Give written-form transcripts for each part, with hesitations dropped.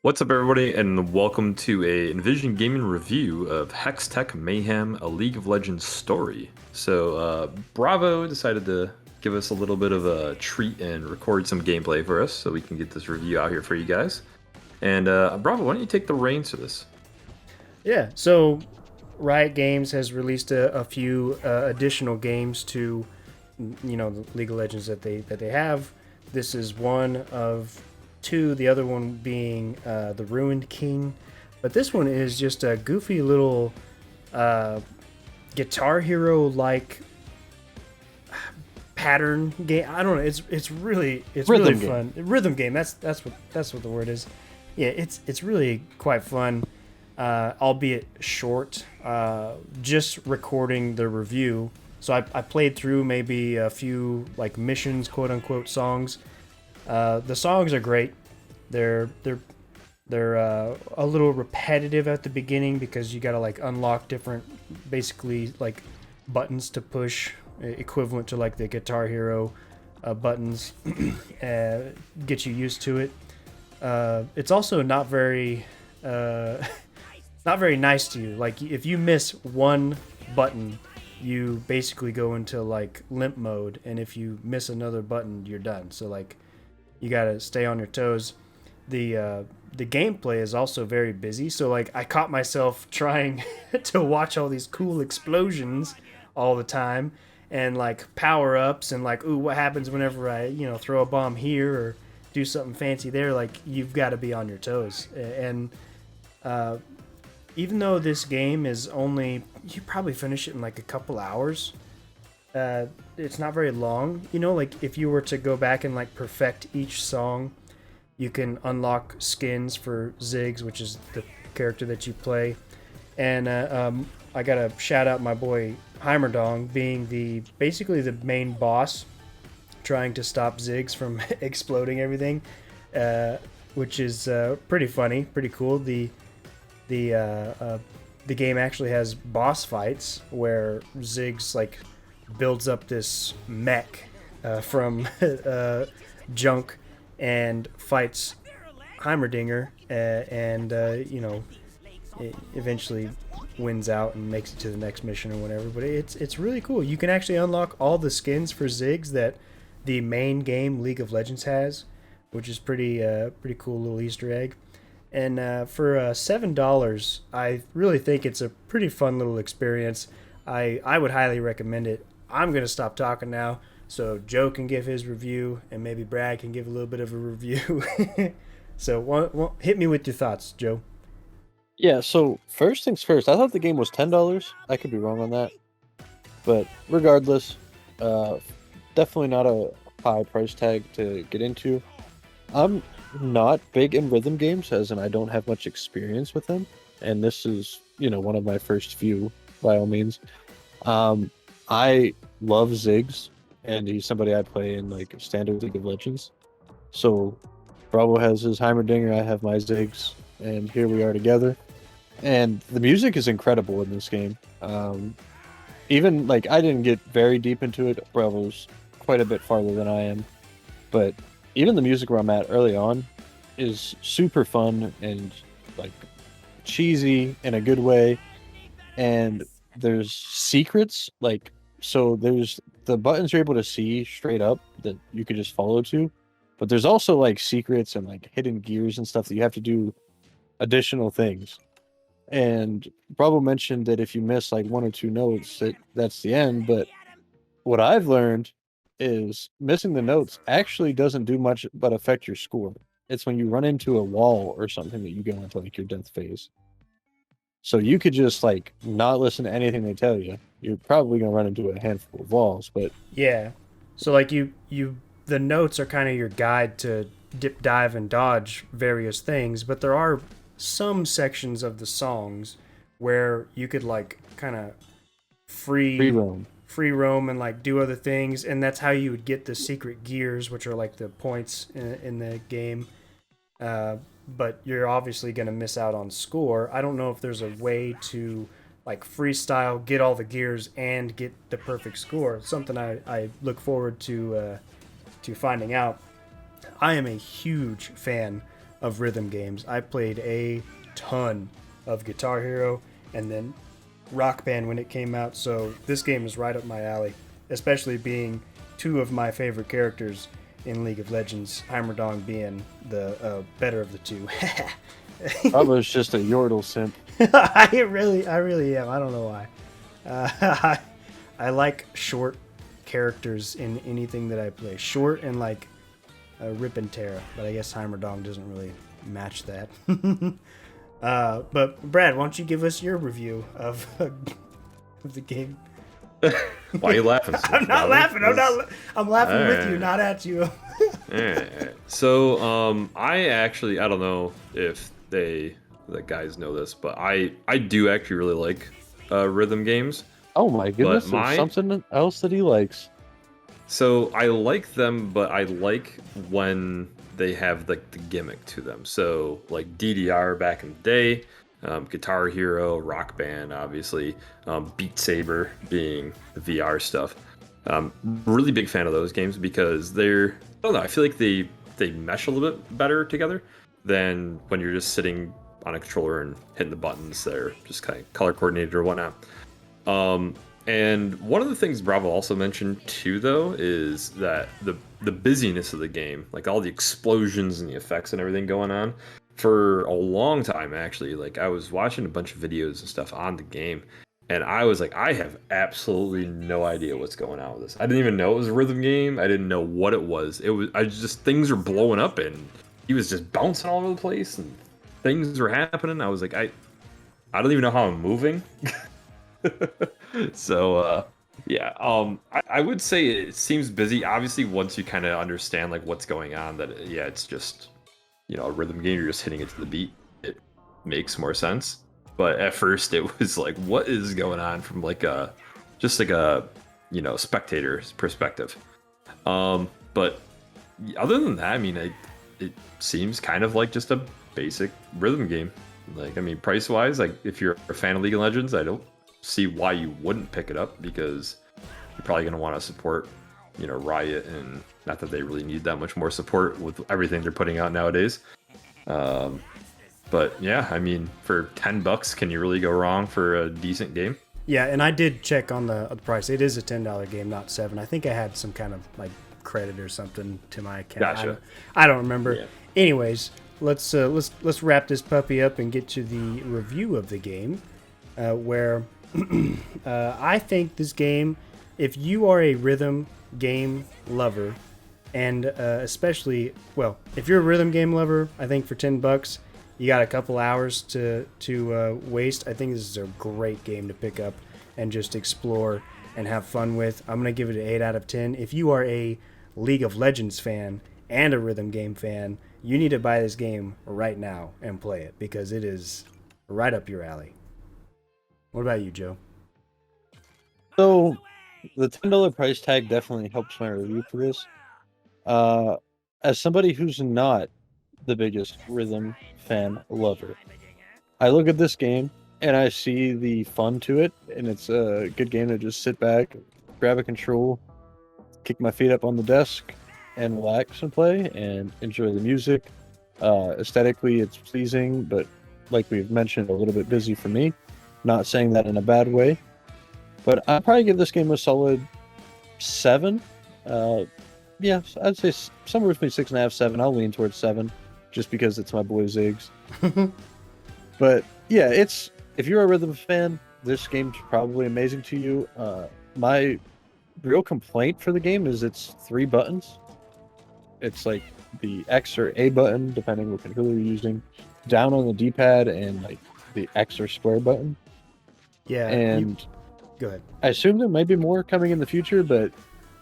What's up, everybody, and welcome to a Envision Gaming review of Hextech Mayhem, a League of Legends story. Bravo decided to give us a little bit of a treat and record some gameplay for us so we can get this review out here for you guys. And Bravo, why don't you take the reins for this? Yeah, so Riot Games has released a few additional games to, the League of Legends that they have. This is one of two. The other one being the Ruined King, but this one is just a goofy little Guitar Hero like pattern game. I don't know. It's really Rhythm game. fun. Rhythm game. That's what the word is. Yeah, it's really quite fun, albeit short. Just recording the review, so I played through maybe a few like missions, quote unquote songs. The songs are great. They're a little repetitive at the beginning because you gotta like unlock different, basically like buttons to push, equivalent to like the Guitar Hero buttons. Get you used to it. It's also not very not very nice to you. Like if you miss one button, you basically go into like limp mode, and if you miss another button, you're done. So like you gotta stay on your toes. The gameplay is also very busy. So like I caught myself trying to watch all these cool explosions all the time, and like power ups, and like, ooh, what happens whenever I throw a bomb here or do something fancy there. Like you've got to be on your toes. And uh, even though this game is only, you probably finish it in like a couple hours. It's not very long. Like if you were to go back and like perfect each song, you can unlock skins for Ziggs, which is the character that you play. And I gotta shout out my boy Heimerdong being basically the main boss, trying to stop Ziggs from exploding everything, which is pretty funny, pretty cool. The game actually has boss fights where Ziggs like builds up this mech from junk and fights Heimerdinger, and it eventually wins out and makes it to the next mission or whatever. But it's really cool. You can actually unlock all the skins for Ziggs that the main game League of Legends has, which is pretty cool little Easter egg. And for $7, I really think it's a pretty fun little experience. I would highly recommend it. I'm gonna stop talking now, so Joe can give his review, and maybe Brad can give a little bit of a review. So hit me with your thoughts, Joe. Yeah, so first things first, I thought the game was $10. I could be wrong on that. But regardless, uh, definitely not a high price tag to get into. I'm not big in rhythm games, as in I don't have much experience with them. And this is, one of my first few, by all means. I love Ziggs, and he's somebody I play in like standard League of Legends. So Bravo has his Heimerdinger, I have my Ziggs, and here we are together. And the music is incredible in this game. Even like I didn't get very deep into it. Bravo's quite a bit farther than I am, but even the music where I'm at early on is super fun and like cheesy in a good way. And there's secrets, like, so there's the buttons you're able to see straight up that you could just follow to, but there's also like secrets and like hidden gears and stuff that you have to do additional things. And Bravo mentioned that if you miss like one or two notes, that's the end. But what I've learned is missing the notes actually doesn't do much but affect your score. It's when you run into a wall or something that you go into like your death phase. So you could just like not listen to anything they tell you. You're probably gonna run into a handful of walls, but Yeah. So like the notes are kind of your guide to dip, dive, and dodge various things, but there are some sections of the songs where you could like kind of free free roam. free roam and like do other things, and that's how you would get the secret gears, which are like the points in the game. uh, but you're obviously going to miss out on score. I don't know if there's a way to like freestyle, get all the gears, and get the perfect score. It's something I look forward to finding out. I am a huge fan of rhythm games. I played a ton of Guitar Hero and then Rock Band when it came out, so this game is right up my alley, especially being two of my favorite characters in League of Legends, Heimerdong being the better of the two. I was just a Yordle simp. I really am. I don't know why. I like short characters in anything that I play. Short and like rip and tear, but I guess Heimerdong doesn't really match that. But Brad, why don't you give us your review of the game? Why are you laughing? I'm not laughing. I'm laughing with you, not at you. Alright. So, I don't know if the guys know this, but I do actually really like rhythm games. Oh my goodness, But there's something else that he likes. So I like them, but I like when they have like the gimmick to them. So like DDR back in the day, Guitar Hero, Rock Band, obviously, Beat Saber being the VR stuff. Really big fan of those games because I don't know, I feel like they mesh a little bit better together than when you're just sitting on a controller and hitting the buttons. They're just kind of color coordinated or whatnot. And one of the things Bravo also mentioned too, though, is that the busyness of the game, like all the explosions and the effects and everything going on, for a long time actually. Like I was watching a bunch of videos and stuff on the game, and I was like, I have absolutely no idea what's going on with this. I didn't even know it was a rhythm game. I didn't know what it was. Things were blowing up and he was just bouncing all over the place and things were happening. I was like, I don't even know how I'm moving. So I would say it seems busy. Obviously, once you kind of understand like what's going on, that it's just a rhythm game. You're just hitting it to the beat. It makes more sense. But at first, it was like, what is going on from like a spectator's perspective. But other than that, I mean, it seems kind of like just a basic rhythm game. Like, I mean, price wise, like if you're a fan of League of Legends, I don't see why you wouldn't pick it up, because you're probably going to want to support Riot, and not that they really need that much more support with everything they're putting out nowadays. But yeah, I mean, for $10, can you really go wrong for a decent game? Yeah, and I did check on the price. It is a $10 game, not $7. I think I had some kind of like credit or something to my account. Gotcha. I don't remember. Yeah. Anyways, let's wrap this puppy up and get to the review of the game, where I think this game, if you are a rhythm game lover, and especially, well, if you're a rhythm game lover, I think for $10, you got a couple hours to waste. I think this is a great game to pick up and just explore and have fun with. I'm going to give it an 8 out of 10. If you are a League of Legends fan and a rhythm game fan, you need to buy this game right now and play it, because it is right up your alley. What about you, Joe? So, the $10 price tag definitely helps my review for this. As somebody who's not the biggest rhythm fan lover, I look at this game and I see the fun to it, and it's a good game to just sit back, grab a control, kick my feet up on the desk, and relax and play and enjoy the music. Aesthetically, it's pleasing, but like we've mentioned, a little bit busy for me. Not saying that in a bad way, but I'd probably give this game a solid 7. Yeah, I'd say somewhere between 6.5, 7. I'll lean towards 7, just because it's my boy Ziggs. But yeah, if you're a rhythm fan, this game's probably amazing to you. My real complaint for the game is it's 3 buttons. It's like the X or A button, depending what controller you're using, down on the D-pad, and like the X or square button. Yeah, and go ahead. I assume there might be more coming in the future, but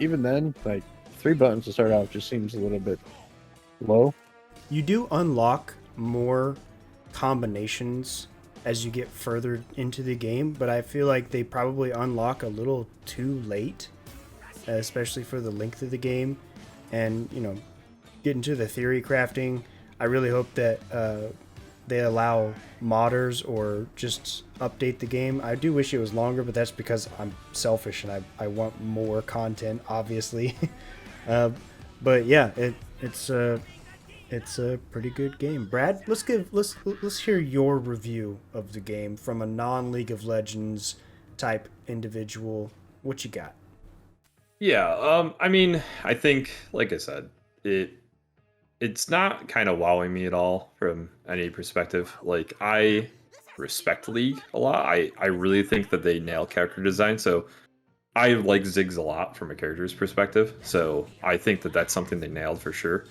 even then, like 3 buttons to start out just seems a little bit low. You do unlock more combinations as you get further into the game, but I feel like they probably unlock a little too late, especially for the length of the game. And, get into the theory crafting. I really hope that they allow modders or just update the game. I do wish it was longer, but that's because I'm selfish and I want more content, obviously. But yeah, it's It's a pretty good game. Brad, let's hear your review of the game from a non-League of Legends type individual. What you got? Yeah, I mean, I think, like I said, it's not kind of wowing me at all from any perspective. Like, I respect League a lot. I really think that they nail character design. So I like Ziggs a lot from a character's perspective. So I think that that's something they nailed for sure.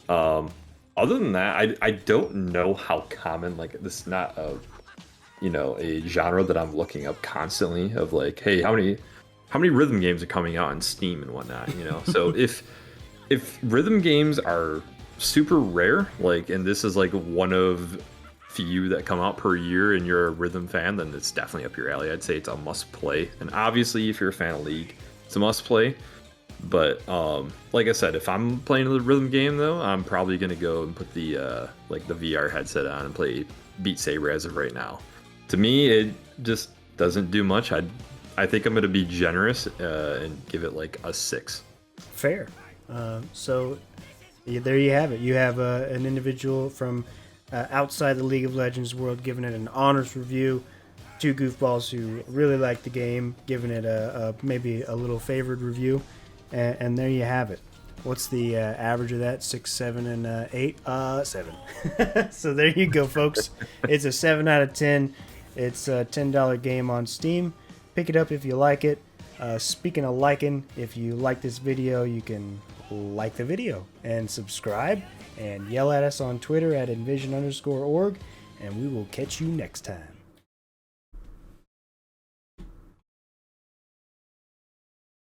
Um, Other than that, I don't know how common, like, this is not a a genre that I'm looking up constantly of like, hey, how many rhythm games are coming out on Steam and whatnot. So if rhythm games are super rare, like, and this is like one of few that come out per year and you're a rhythm fan, then it's definitely up your alley. I'd say it's a must play. And obviously if you're a fan of League, it's a must play. But like I said, if I'm playing a rhythm game though, I'm probably gonna go and put the like the VR headset on and play Beat Saber as of right now. To me, it just doesn't do much. I think I'm gonna be generous and give it like a 6. Fair. So there you have it. You have an individual from outside the League of Legends world giving it an honors review. Two goofballs who really like the game giving it a maybe a little favored review. And there you have it. What's the average of that? 6, 7, and 8? 7. So there you go, folks. It's a 7 out of 10. It's a $10 game on Steam. Pick it up if you like it. Speaking of liking, if you like this video, you can like the video and subscribe and yell at us on Twitter at envision_org. And we will catch you next time.